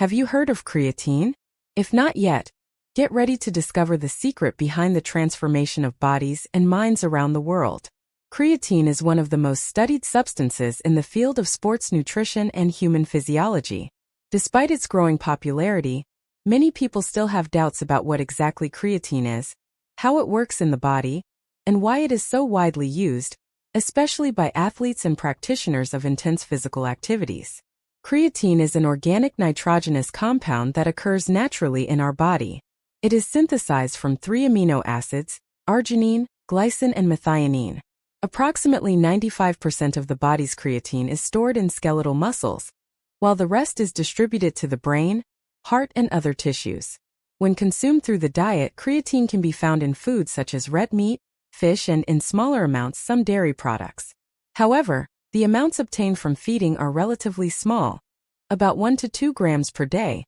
Have you heard of creatine? If not yet, get ready to discover the secret behind the transformation of bodies and minds around the world. Creatine is one of the most studied substances in the field of sports nutrition and human physiology. Despite its growing popularity, many people still have doubts about what exactly creatine is, how it works in the body, and why it is so widely used, especially by athletes and practitioners of intense physical activities. Creatine is an organic nitrogenous compound that occurs naturally in our body. It is synthesized from 3 amino acids, arginine, glycine and methionine. Approximately 95% of the body's creatine is stored in skeletal muscles, while the rest is distributed to the brain, heart and other tissues. When consumed through the diet, creatine can be found in foods such as red meat, fish and, in smaller amounts, some dairy products. However, the amounts obtained from feeding are relatively small, about 1 to 2 grams per day,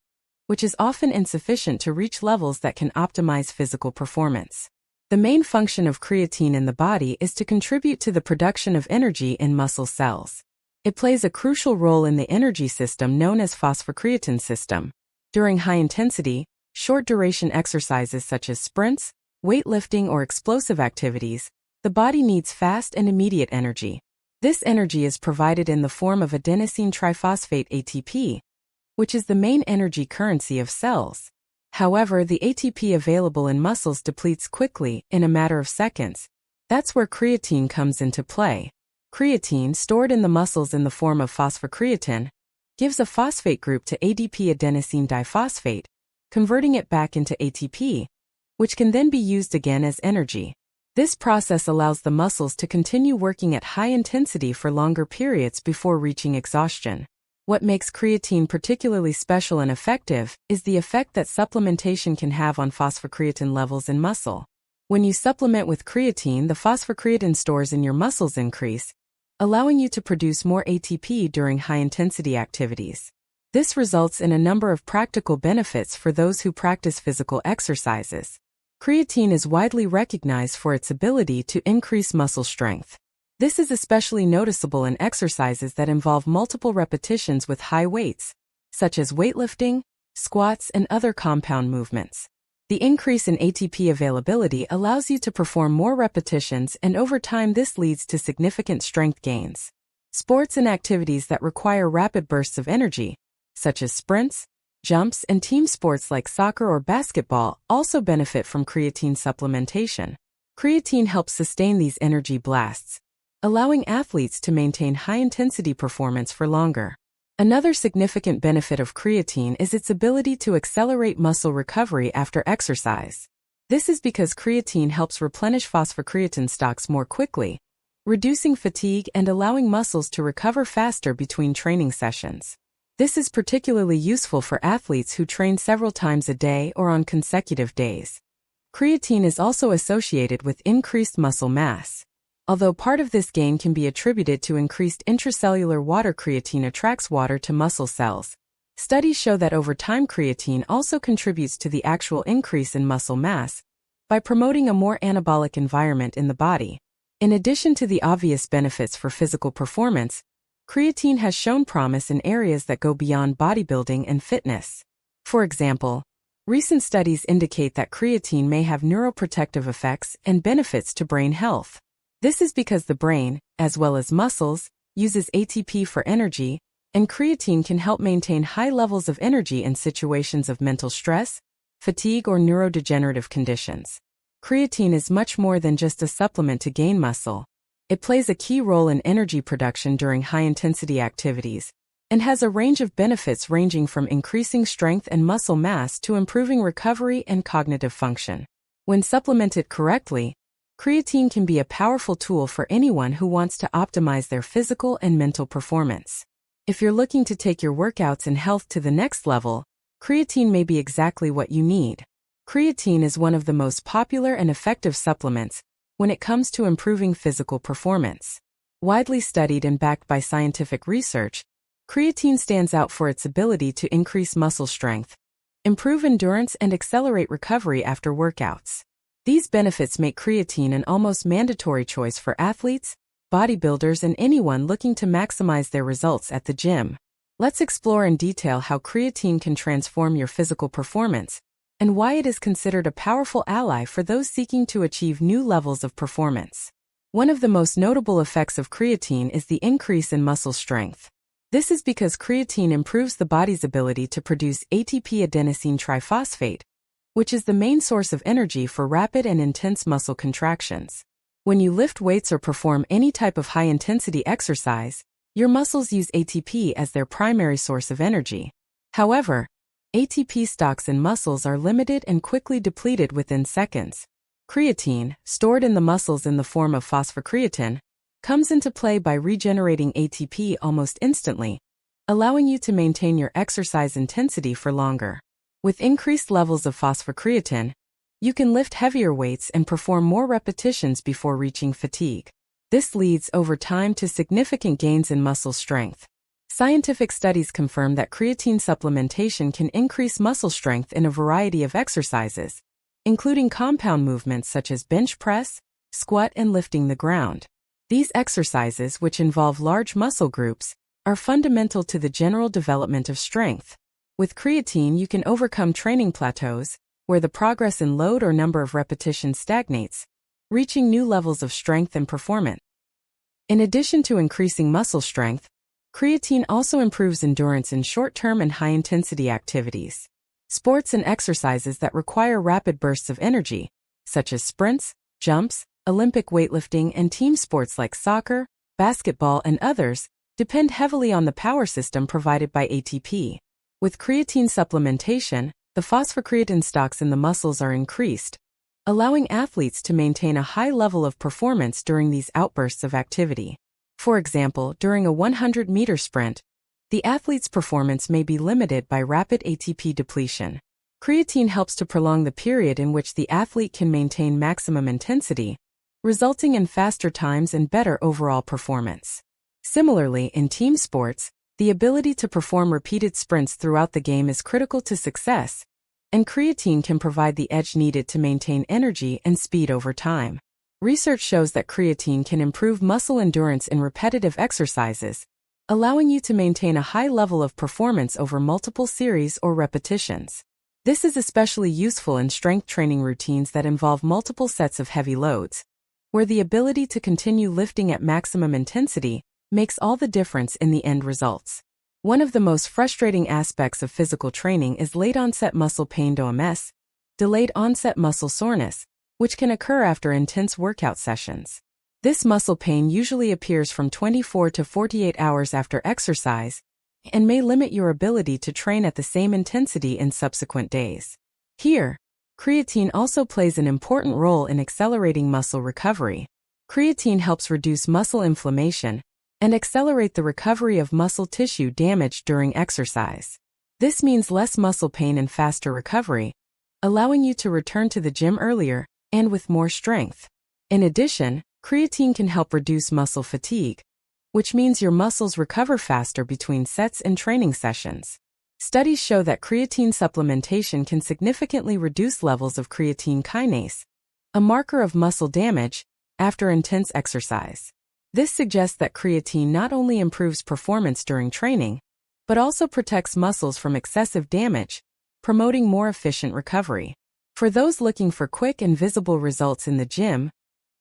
which is often insufficient to reach levels that can optimize physical performance. The main function of creatine in the body is to contribute to the production of energy in muscle cells. It plays a crucial role in the energy system known as phosphocreatine system. During high-intensity, short-duration exercises such as sprints, weightlifting or explosive activities, the body needs fast and immediate energy. This energy is provided in the form of adenosine triphosphate ATP, which is the main energy currency of cells. However, the ATP available in muscles depletes quickly, in a matter of seconds. That's where creatine comes into play. Creatine, stored in the muscles in the form of phosphocreatine, gives a phosphate group to ADP adenosine diphosphate, converting it back into ATP, which can then be used again as energy. This process allows the muscles to continue working at high intensity for longer periods before reaching exhaustion. What makes creatine particularly special and effective is the effect that supplementation can have on phosphocreatine levels in muscle. When you supplement with creatine, the phosphocreatine stores in your muscles increase, allowing you to produce more ATP during high-intensity activities. This results in a number of practical benefits for those who practice physical exercises. Creatine is widely recognized for its ability to increase muscle strength. This is especially noticeable in exercises that involve multiple repetitions with high weights, such as weightlifting, squats, and other compound movements. The increase in ATP availability allows you to perform more repetitions, and over time this leads to significant strength gains. Sports and activities that require rapid bursts of energy, such as sprints, jumps, and team sports like soccer or basketball, also benefit from creatine supplementation. Creatine helps sustain these energy blasts, allowing athletes to maintain high-intensity performance for longer. Another significant benefit of creatine is its ability to accelerate muscle recovery after exercise. This is because creatine helps replenish phosphocreatine stocks more quickly, reducing fatigue and allowing muscles to recover faster between training sessions. This is particularly useful for athletes who train several times a day or on consecutive days. Creatine is also associated with increased muscle mass. Although part of this gain can be attributed to increased intracellular water, creatine attracts water to muscle cells. Studies show that over time creatine also contributes to the actual increase in muscle mass by promoting a more anabolic environment in the body. In addition to the obvious benefits for physical performance, creatine has shown promise in areas that go beyond bodybuilding and fitness. For example, recent studies indicate that creatine may have neuroprotective effects and benefits to brain health. This is because the brain, as well as muscles, uses ATP for energy, and creatine can help maintain high levels of energy in situations of mental stress, fatigue, or neurodegenerative conditions. Creatine is much more than just a supplement to gain muscle. It plays a key role in energy production during high-intensity activities, and has a range of benefits ranging from increasing strength and muscle mass to improving recovery and cognitive function. When supplemented correctly, creatine can be a powerful tool for anyone who wants to optimize their physical and mental performance. If you're looking to take your workouts and health to the next level, creatine may be exactly what you need. Creatine is one of the most popular and effective supplements when it comes to improving physical performance. Widely studied and backed by scientific research, creatine stands out for its ability to increase muscle strength, improve endurance, and accelerate recovery after workouts. These benefits make creatine an almost mandatory choice for athletes, bodybuilders, and anyone looking to maximize their results at the gym. Let's explore in detail how creatine can transform your physical performance and why it is considered a powerful ally for those seeking to achieve new levels of performance. One of the most notable effects of creatine is the increase in muscle strength. This is because creatine improves the body's ability to produce ATP adenosine triphosphate, which is the main source of energy for rapid and intense muscle contractions. When you lift weights or perform any type of high-intensity exercise, your muscles use ATP as their primary source of energy. However, ATP stocks in muscles are limited and quickly depleted within seconds. Creatine, stored in the muscles in the form of phosphocreatine, comes into play by regenerating ATP almost instantly, allowing you to maintain your exercise intensity for longer. With increased levels of phosphocreatine, you can lift heavier weights and perform more repetitions before reaching fatigue. This leads over time to significant gains in muscle strength. Scientific studies confirm that creatine supplementation can increase muscle strength in a variety of exercises, including compound movements such as bench press, squat, and lifting the ground. These exercises, which involve large muscle groups, are fundamental to the general development of strength. With creatine, you can overcome training plateaus, where the progress in load or number of repetitions stagnates, reaching new levels of strength and performance. In addition to increasing muscle strength, creatine also improves endurance in short-term and high-intensity activities. Sports and exercises that require rapid bursts of energy, such as sprints, jumps, Olympic weightlifting, and team sports like soccer, basketball, and others, depend heavily on the power system provided by ATP. With creatine supplementation, the phosphocreatine stocks in the muscles are increased, allowing athletes to maintain a high level of performance during these outbursts of activity. For example, during a 100-meter sprint, the athlete's performance may be limited by rapid ATP depletion. Creatine helps to prolong the period in which the athlete can maintain maximum intensity, resulting in faster times and better overall performance. Similarly, in team sports, the ability to perform repeated sprints throughout the game is critical to success, and creatine can provide the edge needed to maintain energy and speed over time. Research shows that creatine can improve muscle endurance in repetitive exercises, allowing you to maintain a high level of performance over multiple series or repetitions. This is especially useful in strength training routines that involve multiple sets of heavy loads, where the ability to continue lifting at maximum intensity makes all the difference in the end results. One of the most frustrating aspects of physical training is late-onset muscle pain (DOMS), delayed-onset muscle soreness, which can occur after intense workout sessions. This muscle pain usually appears from 24 to 48 hours after exercise and may limit your ability to train at the same intensity in subsequent days. Here, creatine also plays an important role in accelerating muscle recovery. Creatine helps reduce muscle inflammation and accelerate the recovery of muscle tissue damaged during exercise. This means less muscle pain and faster recovery, allowing you to return to the gym earlier and with more strength. In addition, creatine can help reduce muscle fatigue, which means your muscles recover faster between sets and training sessions. Studies show that creatine supplementation can significantly reduce levels of creatine kinase, a marker of muscle damage, after intense exercise. This suggests that creatine not only improves performance during training, but also protects muscles from excessive damage, promoting more efficient recovery. For those looking for quick and visible results in the gym,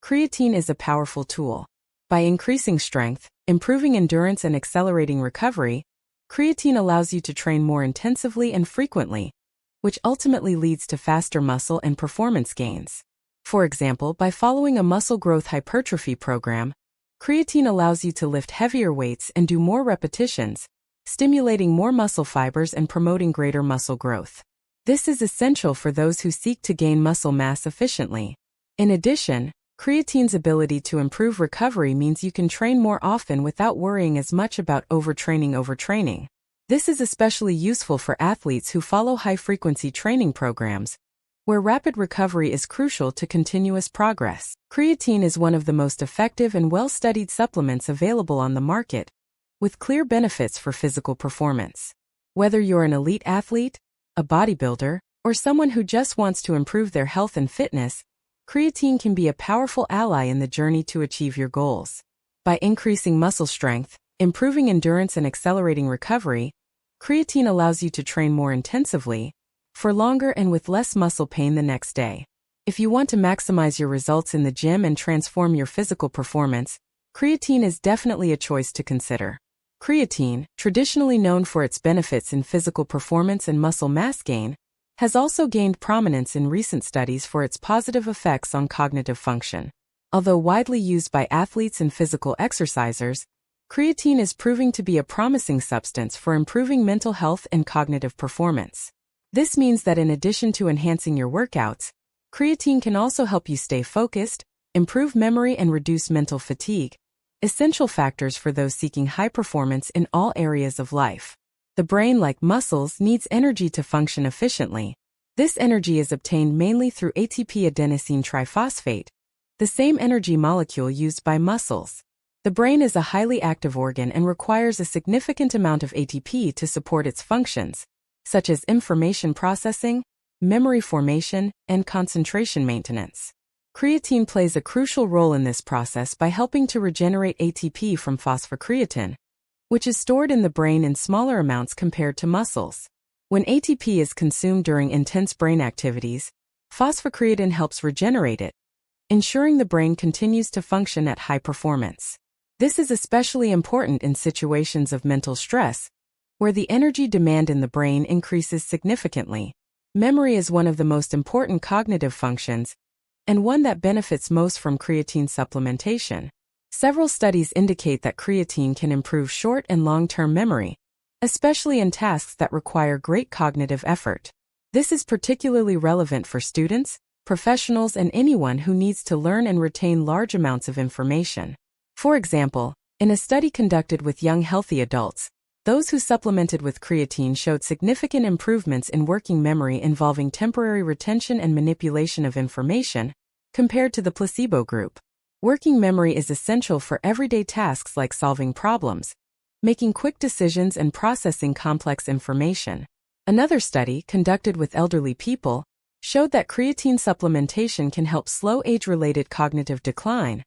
creatine is a powerful tool. By increasing strength, improving endurance, and accelerating recovery, creatine allows you to train more intensively and frequently, which ultimately leads to faster muscle and performance gains. For example, by following a muscle growth hypertrophy program, creatine allows you to lift heavier weights and do more repetitions, stimulating more muscle fibers and promoting greater muscle growth. This is essential for those who seek to gain muscle mass efficiently. In addition, creatine's ability to improve recovery means you can train more often without worrying as much about overtraining. This is especially useful for athletes who follow high-frequency training programs, where rapid recovery is crucial to continuous progress. Creatine is one of the most effective and well-studied supplements available on the market, with clear benefits for physical performance. Whether you're an elite athlete, a bodybuilder, or someone who just wants to improve their health and fitness, creatine can be a powerful ally in the journey to achieve your goals. By increasing muscle strength, improving endurance and accelerating recovery, creatine allows you to train more intensively, for longer and with less muscle pain the next day. If you want to maximize your results in the gym and transform your physical performance, creatine is definitely a choice to consider. Creatine, traditionally known for its benefits in physical performance and muscle mass gain, has also gained prominence in recent studies for its positive effects on cognitive function. Although widely used by athletes and physical exercisers, creatine is proving to be a promising substance for improving mental health and cognitive performance. This means that in addition to enhancing your workouts, creatine can also help you stay focused, improve memory, and reduce mental fatigue, essential factors for those seeking high performance in all areas of life. The brain, like muscles, needs energy to function efficiently. This energy is obtained mainly through ATP adenosine triphosphate, the same energy molecule used by muscles. The brain is a highly active organ and requires a significant amount of ATP to support its functions, such as information processing, memory formation, and concentration maintenance. Creatine plays a crucial role in this process by helping to regenerate ATP from phosphocreatine, which is stored in the brain in smaller amounts compared to muscles. When ATP is consumed during intense brain activities, phosphocreatine helps regenerate it, ensuring the brain continues to function at high performance. This is especially important in situations of mental stress, where the energy demand in the brain increases significantly. Memory is one of the most important cognitive functions, and one that benefits most from creatine supplementation. Several studies indicate that creatine can improve short and long-term memory, especially in tasks that require great cognitive effort. This is particularly relevant for students, professionals, and anyone who needs to learn and retain large amounts of information. For example, in a study conducted with young healthy adults, those who supplemented with creatine showed significant improvements in working memory involving temporary retention and manipulation of information, compared to the placebo group. Working memory is essential for everyday tasks like solving problems, making quick decisions, and processing complex information. Another study, conducted with elderly people, showed that creatine supplementation can help slow age-related cognitive decline,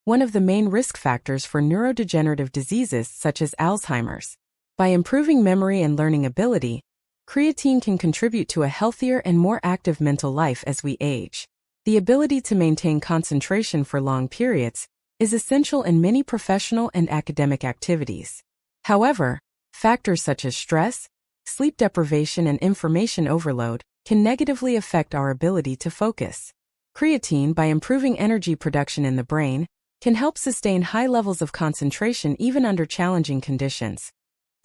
one of the main risk factors for neurodegenerative diseases such as Alzheimer's. By improving memory and learning ability, creatine can contribute to a healthier and more active mental life as we age. The ability to maintain concentration for long periods is essential in many professional and academic activities. However, factors such as stress, sleep deprivation, and information overload can negatively affect our ability to focus. Creatine, by improving energy production in the brain, can help sustain high levels of concentration even under challenging conditions.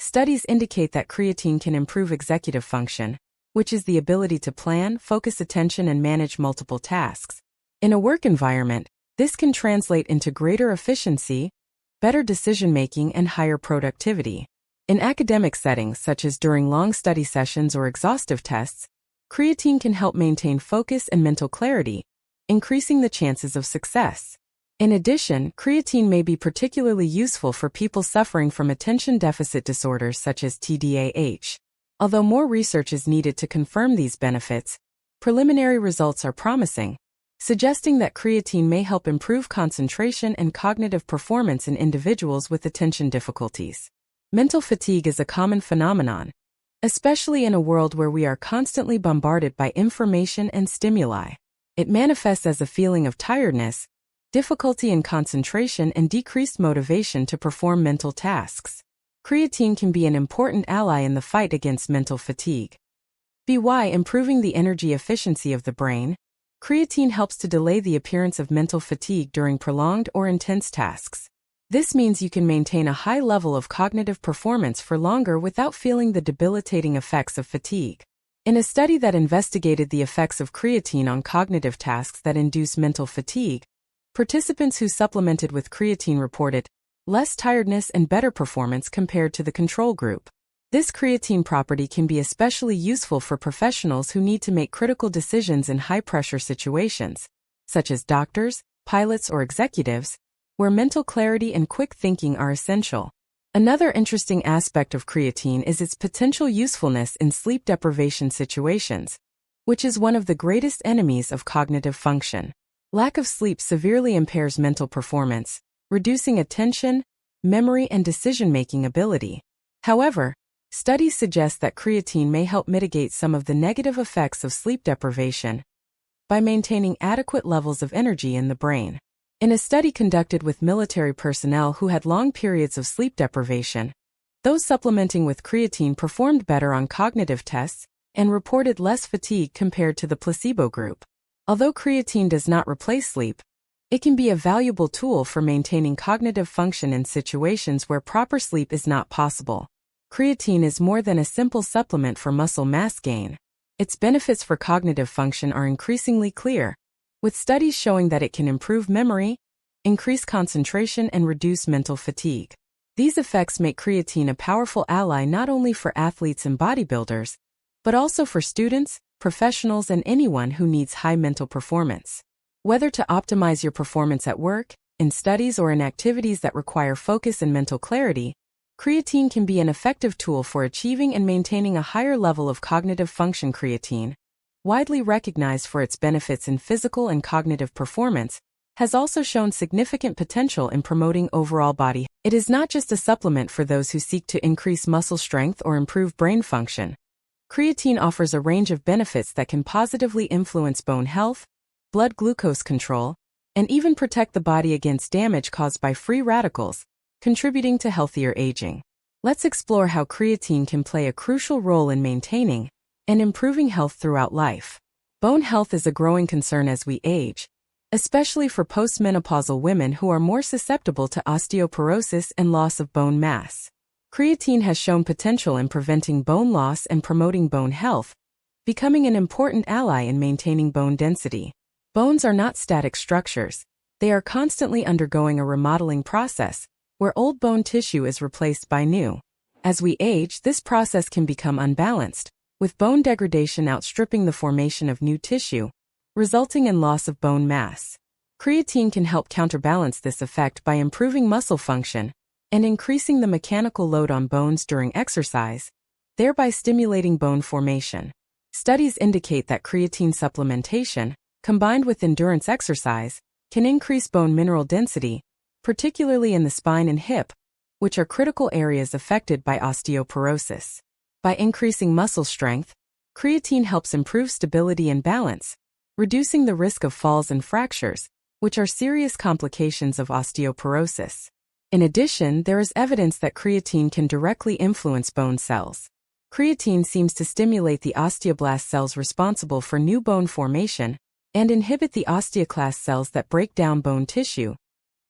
Studies indicate that creatine can improve executive function, which is the ability to plan, focus attention, and manage multiple tasks. In a work environment, this can translate into greater efficiency, better decision-making, and higher productivity. In academic settings, such as during long study sessions or exhaustive tests, creatine can help maintain focus and mental clarity, increasing the chances of success. In addition, creatine may be particularly useful for people suffering from attention deficit disorders such as TDAH. Although more research is needed to confirm these benefits, preliminary results are promising, suggesting that creatine may help improve concentration and cognitive performance in individuals with attention difficulties. Mental fatigue is a common phenomenon, especially in a world where we are constantly bombarded by information and stimuli. It manifests as a feeling of tiredness, difficulty in concentration, and decreased motivation to perform mental tasks. Creatine can be an important ally in the fight against mental fatigue. By improving the energy efficiency of the brain, creatine helps to delay the appearance of mental fatigue during prolonged or intense tasks. This means you can maintain a high level of cognitive performance for longer without feeling the debilitating effects of fatigue. In a study that investigated the effects of creatine on cognitive tasks that induce mental fatigue, participants who supplemented with creatine reported less tiredness and better performance compared to the control group. This creatine property can be especially useful for professionals who need to make critical decisions in high-pressure situations, such as doctors, pilots, or executives, where mental clarity and quick thinking are essential. Another interesting aspect of creatine is its potential usefulness in sleep deprivation situations, which is one of the greatest enemies of cognitive function. Lack of sleep severely impairs mental performance, reducing attention, memory, and decision-making ability. However, studies suggest that creatine may help mitigate some of the negative effects of sleep deprivation by maintaining adequate levels of energy in the brain. In a study conducted with military personnel who had long periods of sleep deprivation, those supplementing with creatine performed better on cognitive tests and reported less fatigue compared to the placebo group. Although creatine does not replace sleep, it can be a valuable tool for maintaining cognitive function in situations where proper sleep is not possible. Creatine is more than a simple supplement for muscle mass gain. Its benefits for cognitive function are increasingly clear, with studies showing that it can improve memory, increase concentration, and reduce mental fatigue. These effects make creatine a powerful ally not only for athletes and bodybuilders, but also for students, professionals, and anyone who needs high mental performance. Whether to optimize your performance at work, in studies, or in activities that require focus and mental clarity, creatine can be an effective tool for achieving and maintaining a higher level of cognitive function. Creatine, widely recognized for its benefits in physical and cognitive performance, has also shown significant potential in promoting overall body. It is not just a supplement for those who seek to increase muscle strength or improve brain function. Creatine offers a range of benefits that can positively influence bone health, blood glucose control, and even protect the body against damage caused by free radicals, contributing to healthier aging. Let's explore how creatine can play a crucial role in maintaining and improving health throughout life. Bone health is a growing concern as we age, especially for postmenopausal women who are more susceptible to osteoporosis and loss of bone mass. Creatine has shown potential in preventing bone loss and promoting bone health, becoming an important ally in maintaining bone density. Bones are not static structures. They are constantly undergoing a remodeling process, where old bone tissue is replaced by new. As we age, this process can become unbalanced, with bone degradation outstripping the formation of new tissue, resulting in loss of bone mass. Creatine can help counterbalance this effect by improving muscle function and increasing the mechanical load on bones during exercise, thereby stimulating bone formation. Studies indicate that creatine supplementation, combined with endurance exercise, can increase bone mineral density, particularly in the spine and hip, which are critical areas affected by osteoporosis. By increasing muscle strength, creatine helps improve stability and balance, reducing the risk of falls and fractures, which are serious complications of osteoporosis. In addition, there is evidence that creatine can directly influence bone cells. Creatine seems to stimulate the osteoblast cells responsible for new bone formation and inhibit the osteoclast cells that break down bone tissue,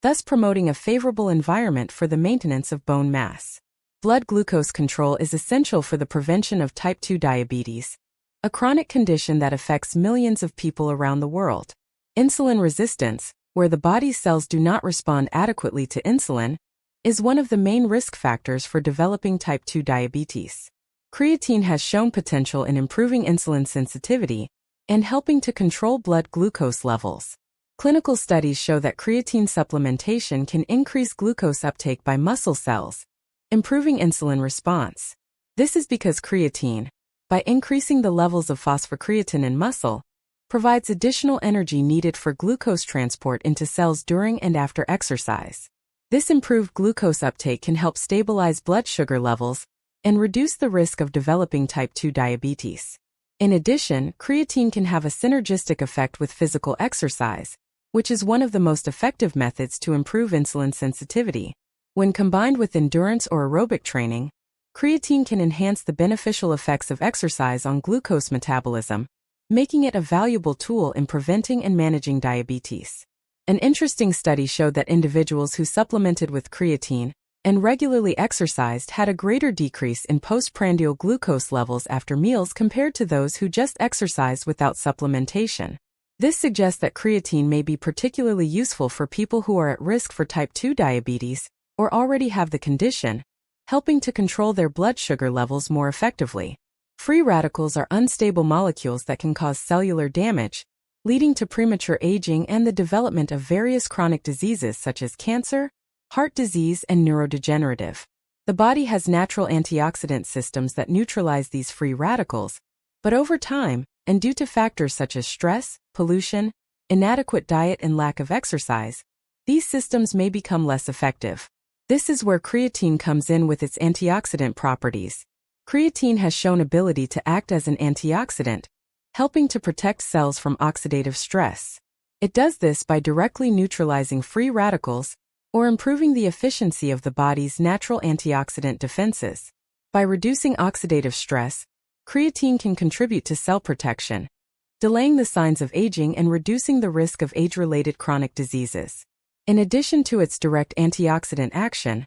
thus promoting a favorable environment for the maintenance of bone mass. Blood glucose control is essential for the prevention of type 2 diabetes, a chronic condition that affects millions of people around the world. Insulin resistance, where the body's cells do not respond adequately to insulin, is one of the main risk factors for developing type 2 diabetes. Creatine has shown potential in improving insulin sensitivity and helping to control blood glucose levels. Clinical studies show that creatine supplementation can increase glucose uptake by muscle cells, improving insulin response. This is because creatine, by increasing the levels of phosphocreatine in muscle, provides additional energy needed for glucose transport into cells during and after exercise. This improved glucose uptake can help stabilize blood sugar levels and reduce the risk of developing type 2 diabetes. In addition, creatine can have a synergistic effect with physical exercise, which is one of the most effective methods to improve insulin sensitivity. When combined with endurance or aerobic training, creatine can enhance the beneficial effects of exercise on glucose metabolism, making it a valuable tool in preventing and managing diabetes. An interesting study showed that individuals who supplemented with creatine and regularly exercised had a greater decrease in postprandial glucose levels after meals compared to those who just exercised without supplementation. This suggests that creatine may be particularly useful for people who are at risk for type 2 diabetes or already have the condition, helping to control their blood sugar levels more effectively. Free radicals are unstable molecules that can cause cellular damage, leading to premature aging and the development of various chronic diseases such as cancer, heart disease, and neurodegenerative. The body has natural antioxidant systems that neutralize these free radicals, but over time, and due to factors such as stress, pollution, inadequate diet, and lack of exercise, these systems may become less effective. This is where creatine comes in with its antioxidant properties. Creatine has shown ability to act as an antioxidant, helping to protect cells from oxidative stress. It does this by directly neutralizing free radicals or improving the efficiency of the body's natural antioxidant defenses. By reducing oxidative stress, creatine can contribute to cell protection, delaying the signs of aging and reducing the risk of age-related chronic diseases. In addition to its direct antioxidant action,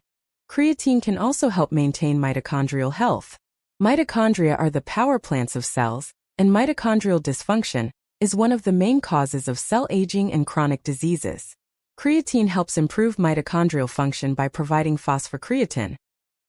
creatine can also help maintain mitochondrial health. Mitochondria are the power plants of cells, and mitochondrial dysfunction is one of the main causes of cell aging and chronic diseases. Creatine helps improve mitochondrial function by providing phosphocreatine,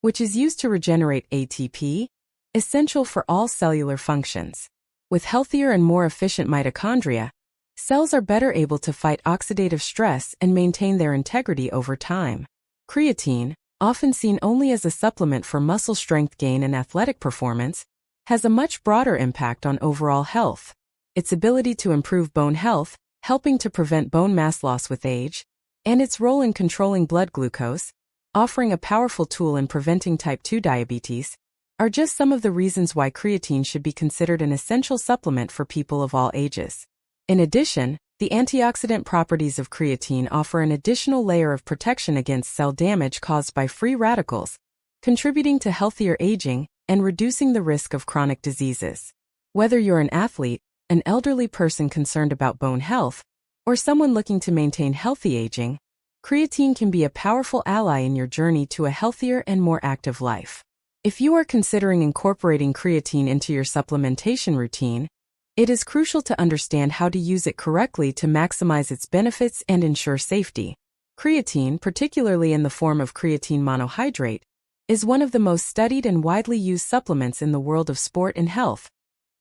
which is used to regenerate ATP, essential for all cellular functions. With healthier and more efficient mitochondria, cells are better able to fight oxidative stress and maintain their integrity over time. Creatine, often seen only as a supplement for muscle strength gain and athletic performance, has a much broader impact on overall health. Its ability to improve bone health, helping to prevent bone mass loss with age, and its role in controlling blood glucose, offering a powerful tool in preventing type 2 diabetes, are just some of the reasons why creatine should be considered an essential supplement for people of all ages. In addition, the antioxidant properties of creatine offer an additional layer of protection against cell damage caused by free radicals, contributing to healthier aging and reducing the risk of chronic diseases. Whether you're an athlete, an elderly person concerned about bone health, or someone looking to maintain healthy aging, creatine can be a powerful ally in your journey to a healthier and more active life. If you are considering incorporating creatine into your supplementation routine, it is crucial to understand how to use it correctly to maximize its benefits and ensure safety. Creatine, particularly in the form of creatine monohydrate, is one of the most studied and widely used supplements in the world of sport and health,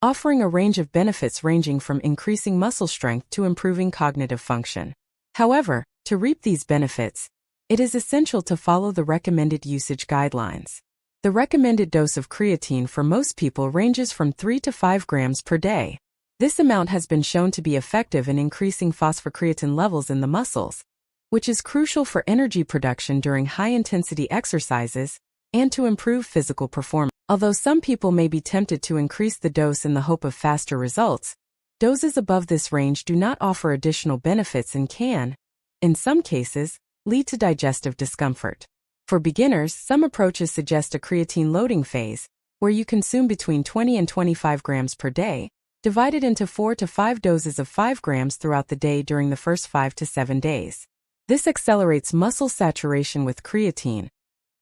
offering a range of benefits ranging from increasing muscle strength to improving cognitive function. However, to reap these benefits, it is essential to follow the recommended usage guidelines. The recommended dose of creatine for most people ranges from 3 to 5 grams per day. This amount has been shown to be effective in increasing phosphocreatine levels in the muscles, which is crucial for energy production during high-intensity exercises and to improve physical performance. Although some people may be tempted to increase the dose in the hope of faster results, doses above this range do not offer additional benefits and can, in some cases, lead to digestive discomfort. For beginners, some approaches suggest a creatine loading phase, where you consume between 20 and 25 grams per day, divided into 4 to 5 doses of 5 grams throughout the day during the first 5 to 7 days. This accelerates muscle saturation with creatine,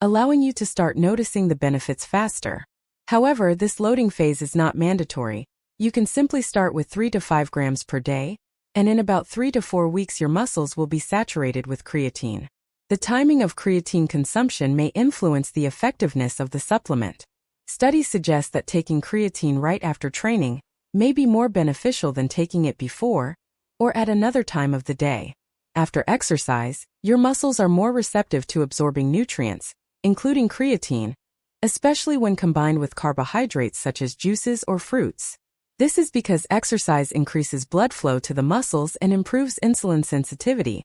allowing you to start noticing the benefits faster. However, this loading phase is not mandatory. You can simply start with 3 to 5 grams per day, and in about 3 to 4 weeks your muscles will be saturated with creatine. The timing of creatine consumption may influence the effectiveness of the supplement. Studies suggest that taking creatine right after training may be more beneficial than taking it before or at another time of the day. After exercise, your muscles are more receptive to absorbing nutrients, including creatine, especially when combined with carbohydrates such as juices or fruits. This is because exercise increases blood flow to the muscles and improves insulin sensitivity,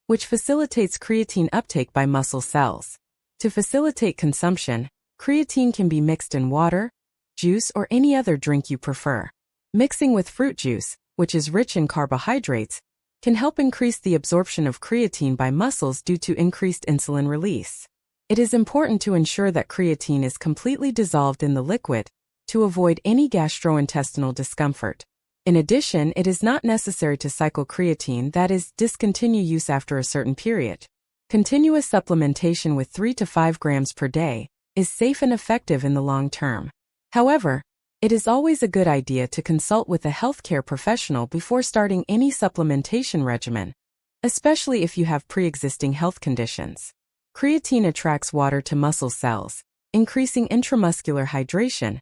which facilitates creatine uptake by muscle cells. To facilitate consumption, creatine can be mixed in water, juice, or any other drink you prefer. Mixing with fruit juice, which is rich in carbohydrates, can help increase the absorption of creatine by muscles due to increased insulin release. It is important to ensure that creatine is completely dissolved in the liquid to avoid any gastrointestinal discomfort. In addition, it is not necessary to cycle creatine, that is, discontinue use after a certain period. Continuous supplementation with 3 to 5 grams per day is safe and effective in the long term. However, it is always a good idea to consult with a healthcare professional before starting any supplementation regimen, especially if you have pre-existing health conditions. Creatine attracts water to muscle cells, increasing intramuscular hydration,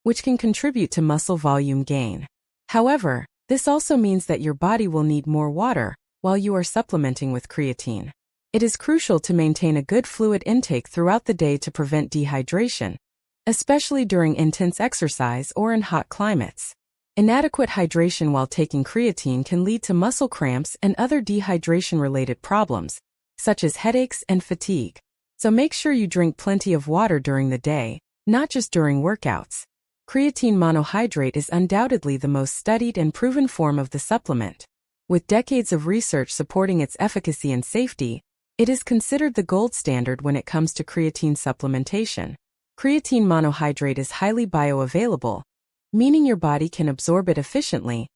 which can contribute to muscle volume gain. However, this also means that your body will need more water while you are supplementing with creatine. It is crucial to maintain a good fluid intake throughout the day to prevent dehydration, especially during intense exercise or in hot climates. Inadequate hydration while taking creatine can lead to muscle cramps and other dehydration-related problems, such as headaches and fatigue. So make sure you drink plenty of water during the day, not just during workouts. Creatine monohydrate is undoubtedly the most studied and proven form of the supplement. With decades of research supporting its efficacy and safety, it is considered the gold standard when it comes to creatine supplementation. Creatine monohydrate is highly bioavailable, meaning your body can absorb it efficiently,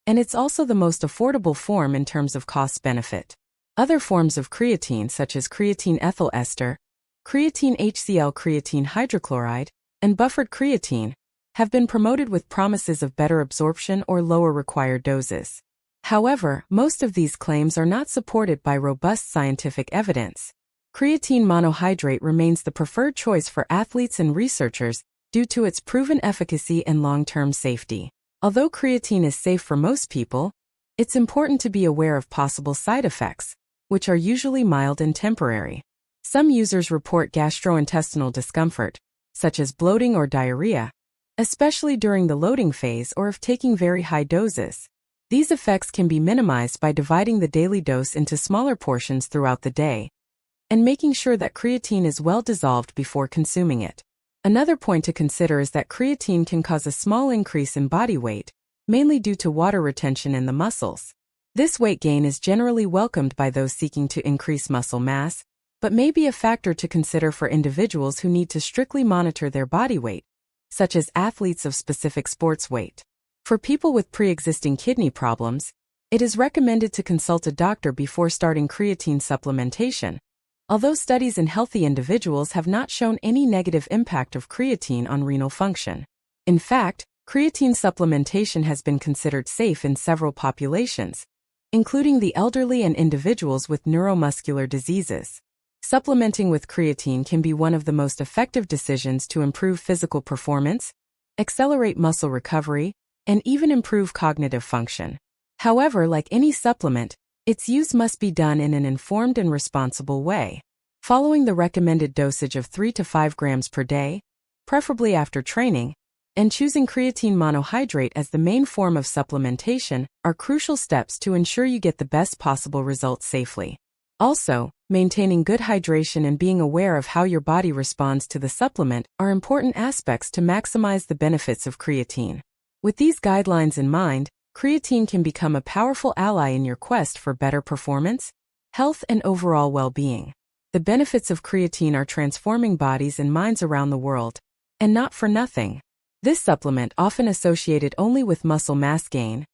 and it's also the most affordable form in terms of cost-benefit. Other forms of creatine such as creatine ethyl ester, creatine HCl, creatine hydrochloride, and buffered creatine have been promoted with promises of better absorption or lower required doses. However, most of these claims are not supported by robust scientific evidence. Creatine monohydrate remains the preferred choice for athletes and researchers due to its proven efficacy and long-term safety. Although creatine is safe for most people, it's important to be aware of possible side effects, which are usually mild and temporary. Some users report gastrointestinal discomfort, such as bloating or diarrhea, especially during the loading phase or if taking very high doses. These effects can be minimized by dividing the daily dose into smaller portions throughout the day and making sure that creatine is well dissolved before consuming it. Another point to consider is that creatine can cause a small increase in body weight, mainly due to water retention in the muscles. This weight gain is generally welcomed by those seeking to increase muscle mass, but may be a factor to consider for individuals who need to strictly monitor their body weight, such as athletes of specific sports weight. For people with pre-existing kidney problems, it is recommended to consult a doctor before starting creatine supplementation, although studies in healthy individuals have not shown any negative impact of creatine on renal function. In fact, creatine supplementation has been considered safe in several populations, including the elderly and individuals with neuromuscular diseases. Supplementing with creatine can be one of the most effective decisions to improve physical performance, accelerate muscle recovery, and even improve cognitive function. However, like any supplement, its use must be done in an informed and responsible way. Following the recommended dosage of 3 to 5 grams per day, preferably after training, and choosing creatine monohydrate as the main form of supplementation are crucial steps to ensure you get the best possible results safely. Also, maintaining good hydration and being aware of how your body responds to the supplement are important aspects to maximize the benefits of creatine. With these guidelines in mind, creatine can become a powerful ally in your quest for better performance, health, and overall well-being. The benefits of creatine are transforming bodies and minds around the world, and not for nothing. This supplement, often associated only with muscle mass gain,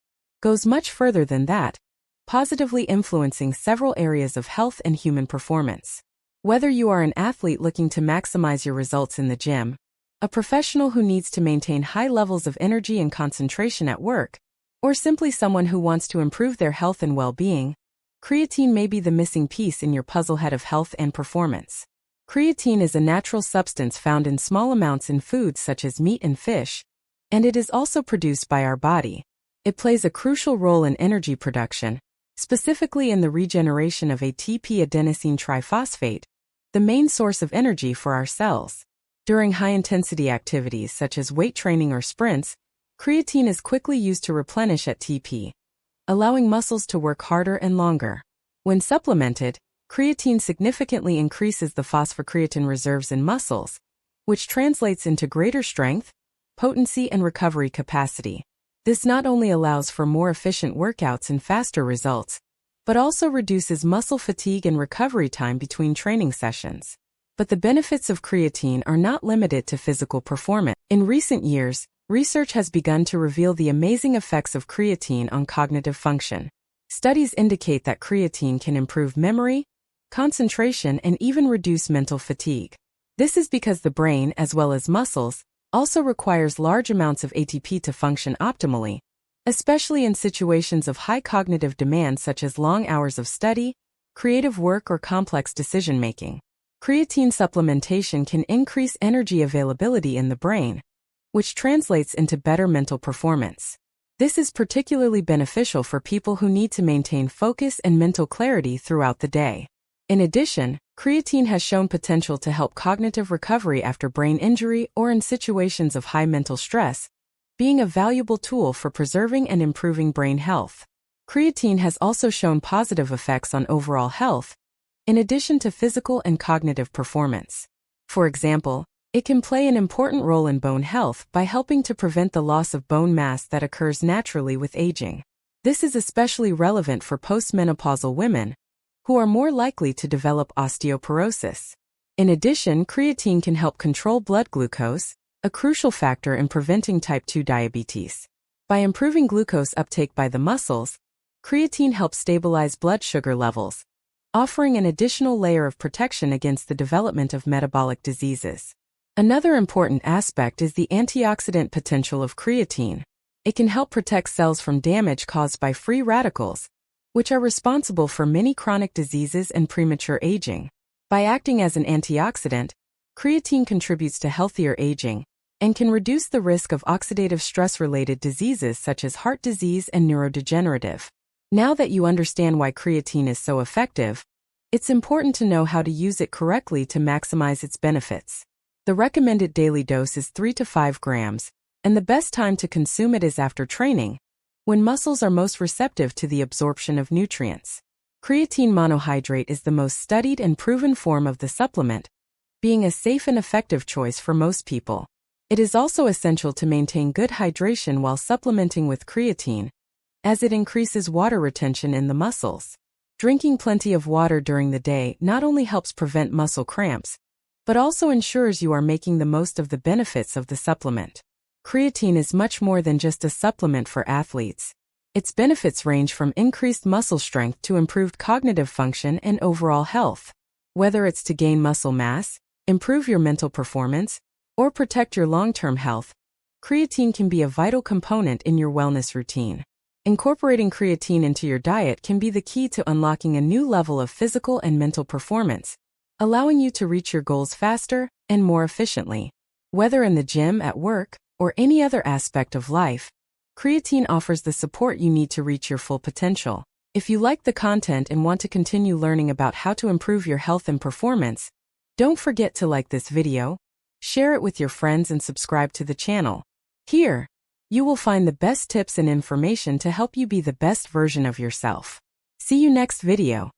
goes much further than that, positively influencing several areas of health and human performance. Whether you are an athlete looking to maximize your results in the gym, a professional who needs to maintain high levels of energy and concentration at work, or simply someone who wants to improve their health and well-being, creatine may be the missing piece in your puzzlehead of health and performance. Creatine is a natural substance found in small amounts in foods such as meat and fish, and it is also produced by our body. It plays a crucial role in energy production, specifically in the regeneration of ATP, adenosine triphosphate, the main source of energy for our cells. During high-intensity activities such as weight training or sprints, creatine is quickly used to replenish ATP, allowing muscles to work harder and longer. When supplemented, creatine significantly increases the phosphocreatine reserves in muscles, which translates into greater strength, potency, and recovery capacity. This not only allows for more efficient workouts and faster results, but also reduces muscle fatigue and recovery time between training sessions. But the benefits of creatine are not limited to physical performance. In recent years, research has begun to reveal the amazing effects of creatine on cognitive function. Studies indicate that creatine can improve memory, concentration, and even reduce mental fatigue. This is because the brain, as well as muscles, also requires large amounts of ATP to function optimally, especially in situations of high cognitive demand such as long hours of study, creative work, or complex decision-making. Creatine supplementation can increase energy availability in the brain, which translates into better mental performance. This is particularly beneficial for people who need to maintain focus and mental clarity throughout the day. In addition, creatine has shown potential to help cognitive recovery after brain injury or in situations of high mental stress, being a valuable tool for preserving and improving brain health. Creatine has also shown positive effects on overall health, in addition to physical and cognitive performance. For example, it can play an important role in bone health by helping to prevent the loss of bone mass that occurs naturally with aging. This is especially relevant for postmenopausal women, who are more likely to develop osteoporosis. In addition, creatine can help control blood glucose, a crucial factor in preventing type 2 diabetes. By improving glucose uptake by the muscles, creatine helps stabilize blood sugar levels, offering an additional layer of protection against the development of metabolic diseases. Another important aspect is the antioxidant potential of creatine. It can help protect cells from damage caused by free radicals, which are responsible for many chronic diseases and premature aging. By acting as an antioxidant, creatine contributes to healthier aging and can reduce the risk of oxidative stress-related diseases such as heart disease and neurodegenerative. Now that you understand why creatine is so effective, it's important to know how to use it correctly to maximize its benefits. The recommended daily dose is 3 to 5 grams, and the best time to consume it is after training, when muscles are most receptive to the absorption of nutrients. Creatine monohydrate is the most studied and proven form of the supplement, being a safe and effective choice for most people. It is also essential to maintain good hydration while supplementing with creatine, as it increases water retention in the muscles. Drinking plenty of water during the day not only helps prevent muscle cramps, but also ensures you are making the most of the benefits of the supplement. Creatine is much more than just a supplement for athletes. Its benefits range from increased muscle strength to improved cognitive function and overall health. Whether it's to gain muscle mass, improve your mental performance, or protect your long-term health, creatine can be a vital component in your wellness routine. Incorporating creatine into your diet can be the key to unlocking a new level of physical and mental performance, allowing you to reach your goals faster and more efficiently. Whether in the gym, at work, or any other aspect of life, creatine offers the support you need to reach your full potential. If you like the content and want to continue learning about how to improve your health and performance, don't forget to like this video, share it with your friends and subscribe to the channel. Here, you will find the best tips and information to help you be the best version of yourself. See you next video.